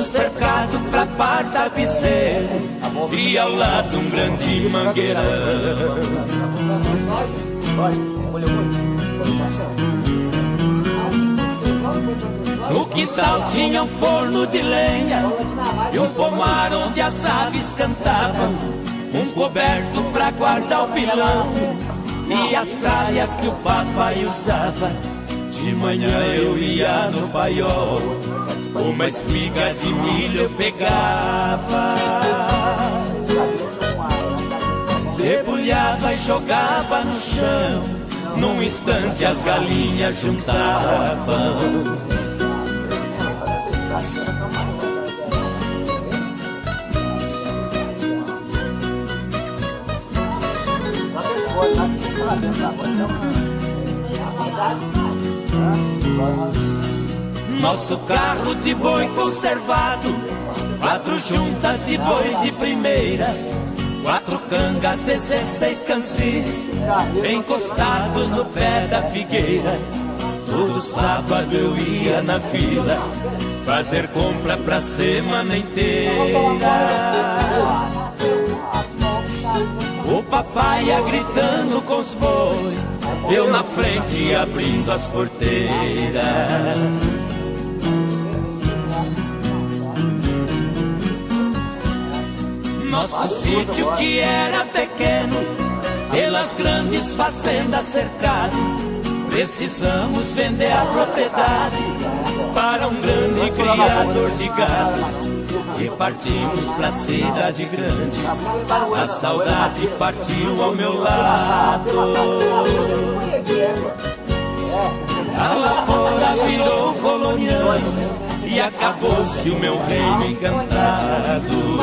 cercado pra par tapeceiro e ao lado um grande mangueirão. No quintal tinha um forno de lenha e um pomar onde as aves cantavam, um coberto pra guardar o pilão e as tralhas que o papai usava. De manhã eu ia no paiol, uma espiga de milho eu pegava, debulhava e jogava no chão, num instante as galinhas juntavam. Nosso carro de boi conservado, 4 juntas de bois de primeira, 4 cangas, 16 cansis, encostados no pé da figueira. Todo sábado eu ia na vila fazer compra pra semana inteira. O papai ia gritando com os bois, eu na frente abrindo as porteiras. Nosso sítio que era pequeno, pelas grandes fazendas cercado, precisamos vender a propriedade para um grande criador de gado. E partimos pra cidade grande, a saudade partiu ao meu lado. A lavoura virou colonial e acabou-se o meu reino encantado.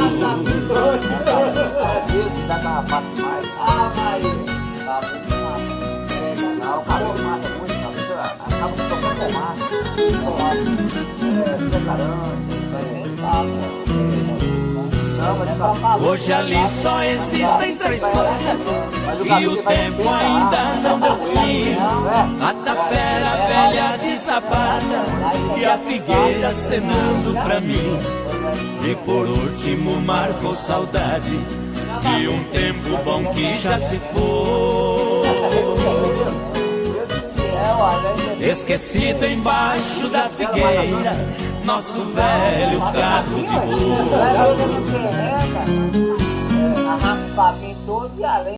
Hoje ali só existem 3 coisas e o tempo ainda não deu fim: a tapera velha desapada e a figueira acenando pra mim. E por último marcou saudade de um tempo bom que já se foi, esquecido embaixo da figueira, nosso velho carro de boi.